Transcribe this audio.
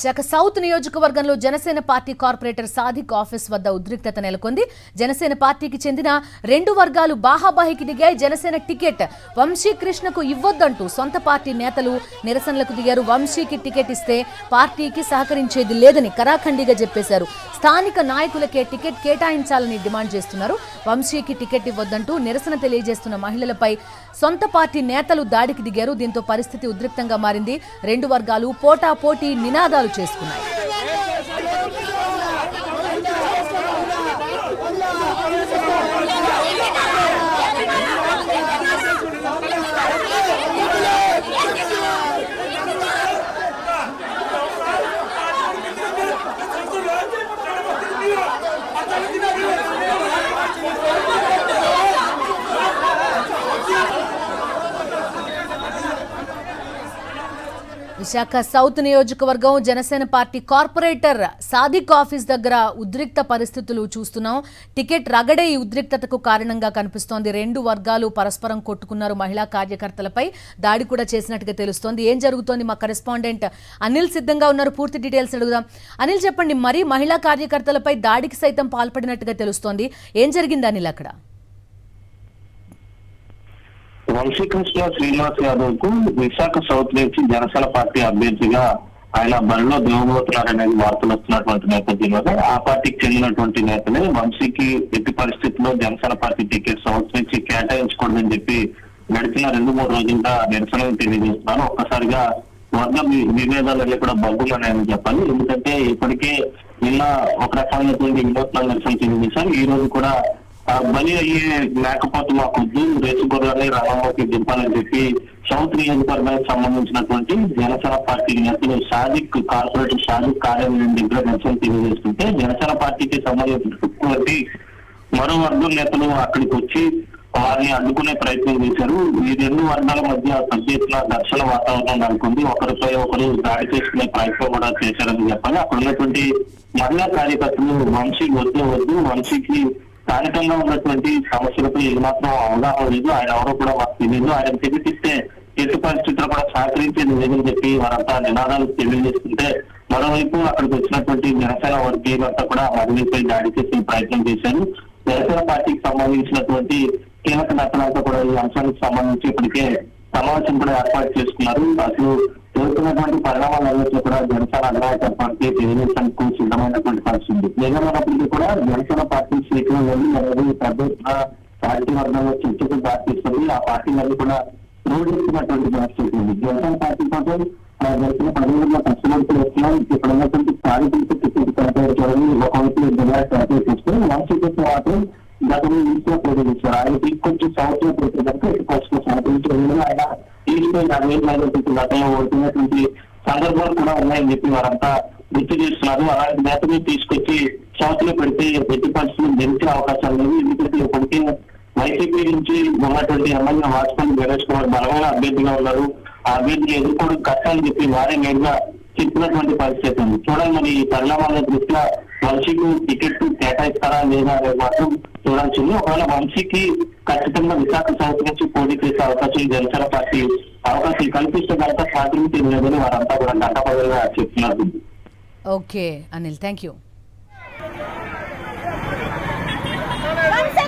శాఖ సౌత్ నియోజకవర్గంలో Janasena party corporator Sadiq office వద్ద ఉద్రిక్తత నెలకొంది. జనసేన పార్టీకి చెందిన రెండు వర్గాలు బాహాబాహికి దిగాయి. జనసేన టికెట్ వంశీకృష్ణకు ఇవ్వొద్దంటూ సొంత పార్టీ నేతలు నిరసనలకు దిగారు. వంశీకి టికెట్ ఇస్తే పార్టీకి సహకరించేది లేదని కరాఖండిగా చెప్పేశారు. స్థానిక నాయకులకే టికెట్ కేటాయించాలని డిమాండ్ చేస్తున్నారు. వంశీకి టికెట్ ఇవ్వొద్దంటూ నిరసన తెలియజేస్తున్న మహిళలపై సొంత పార్టీ నేతలు దాడికి దిగారు. దీంతో పరిస్థితి ఉద్రిక్తంగా మారింది. రెండు వర్గాలు పోటాపోటీ నినాదాలు చేసుకున్నాయి. విశాఖ సౌత్ నియోజకవర్గం Janasena party corporator Sadiq office దగ్గర ఉద్రిక్త పరిస్థితులు చూస్తున్నాం. టికెట్ రగడే ఈ ఉద్రిక్తతకు కారణంగా కనిపిస్తోంది. రెండు వర్గాలు పరస్పరం కొట్టుకున్నారు. మహిళా కార్యకర్తలపై దాడి కూడా చేసినట్టుగా తెలుస్తోంది. ఏం జరుగుతోంది? మా కరెస్పాండెంట్ అనిల్ సిద్ధంగా ఉన్నారు. పూర్తి డీటెయిల్స్ అడుగుదాం. అనిల్, చెప్పండి, మరి మహిళా కార్యకర్తలపై దాడికి సైతం పాల్పడినట్టుగా తెలుస్తోంది. ఏం జరిగింది అనిల్ అక్కడ? వంశీకృష్ణ శ్రీనివాస్ యాదవ్ కు విశాఖ సౌత్ నుంచి జనసేన పార్టీ అభ్యర్థిగా ఆయన బరిలో దిగబోతున్నారనేది వార్తలు వస్తున్నటువంటి నేపథ్యంలో ఆ పార్టీకి చెందినటువంటి నేతలే వంశీకి ఎట్టి పరిస్థితుల్లో జనసేన పార్టీ టికెట్ సౌత్ నుంచి కేటాయించకూడదని చెప్పి గడిచిన 2-3 రోజులుగా నిరసన తెలియజేస్తున్నాను. ఒక్కసారిగా వర్గ విభేదాలన్నీ కూడా బగ్గుమని చెప్పాలి. ఎందుకంటే ఇప్పటికే నిన్న ఒక రకమైనటువంటి వినూత్న నిరసన తెలియజేశారు. ఈ రోజు కూడా బలి అయ్యే లేకపోతే మాకొద్దు, రేసుగుర్రాన్ని రంగంలోకి దింపాలని చెప్పి సౌత్ నియోజకవర్గానికి సంబంధించినటువంటి జనసేన పార్టీ నేతలు కార్పొరేటర్ సాదిక్ కార్యాలయం దగ్గర నిరసన తెలియజేస్తుంటే జనసేన పార్టీకి సంబంధించినటువంటి మరో వర్గం నేతలు అక్కడికి వచ్చి వారిని అడ్డుకునే ప్రయత్నం చేశారు. ఈ రెండు వర్గాల మధ్య పెద్ద ఎత్తున ఘర్షణ వాతావరణం నెలకొంది. ఒకరిపై ఒకరు దాడి చేసుకునే ప్రయత్నం కూడా చేశారని చెప్పాలి. అక్కడ ఉన్నటువంటి మహిళా కార్యకర్తలు వంశీ వద్దు, వంశీకి స్థానికంగా ఉన్నటువంటి సమస్యలపై ఏమాత్రం అవగాహన లేదు, ఆయన ఎవరో కూడా మాకు తెలియదు, ఆయన తెలిపిస్తే ఎట్టి పరిస్థితుల్లో కూడా సహకరించేది లేదని చెప్పి వారంతా నినాదాలు తెలియజేస్తుంటే మరోవైపు అక్కడికి వచ్చినటువంటి జనసేన వర్గీయులంతా కూడా మహిళపై దాడి చేసే ప్రయత్నం చేశారు. జనసేన పార్టీకి సంబంధించినటువంటి కీలక నేతలంతా కూడా ఈ అంశానికి సంబంధించి ఇప్పటికే సమావేశం కూడా ఏర్పాటు చేసుకున్నారు. అసలు జరుగుతున్నటువంటి పరిణామాలన్నింటిలో కూడా జనసేన అధినాయక పార్టీ తెలియజేయడానికి సిద్ధమైనటువంటి పరిస్థితి. నిజమైనప్పటికీ కూడా జనసేన పార్టీ సీట్లు అనేది పెద్ద పార్టీ వర్గంలో చర్చకు దారితీస్తుంది. ఆ పార్టీ వల్ల కూడా రోడ్డెక్కినటువంటి పరిస్థితి ఉంది. జనసేన పార్టీ కోసం గడిచిన 10 రోజుల కష్టపడుతూ వస్తున్నాం. ఇక్కడ ఉన్నటువంటి కార్యకర్త టికెట్ కేటాయించాలని ఒకవైపు డిమాండ్ చేస్తే వంశీకృష్ణ మాత్రం గతంలో ఈస్ట్ లో పోటీ చేశారు. ఆయన తీసుకొచ్చి సౌత్ లో పోటీ కనుక సహకరించడం ఆయన ఈస్ట్ లో 40,000 గతంలో ఓడుతున్నటువంటి సందర్భాలు కూడా ఉన్నాయని చెప్పి వారంతా గుర్తు చేస్తున్నారు. అలాంటి నేతలు తీసుకొచ్చి సౌత్ లో పెడితే ఎట్టి పరిస్థితులు గెలిచే అవకాశాలు లేవు. ఎందుకంటే ఇప్పటికే వైసీపీ నుంచి ఉన్నటువంటి ఎమ్మెల్యే వాజ్పేయి గణేష్ కుమార్ బలమైన అభ్యర్థిగా ఉన్నారు. ఆ అభ్యర్థిని ఎదుర్కోవడం కష్టం చెప్పి వారే నేరుగా చెప్పినటువంటి పరిస్థితి ఉంది. చూడండి, మరి ఈ పరిణామాల దృష్ట్యా వంశీకి టికెట్ కేటాయిస్తారా లేదా అనేది మాత్రం చూడాల్సింది. ఒకవేళ వంశీకి ఖచ్చితంగా విశాఖ సౌత్ నుంచి పోటీ చేసే అవకాశం జనసేన పార్టీ అవకాశం కల్పిస్తే కనుక సహకరించేది లేదని వారంతా కూడా గంటపదలుగా చెప్తున్నారు. Okay Anil, thank you. Vamsi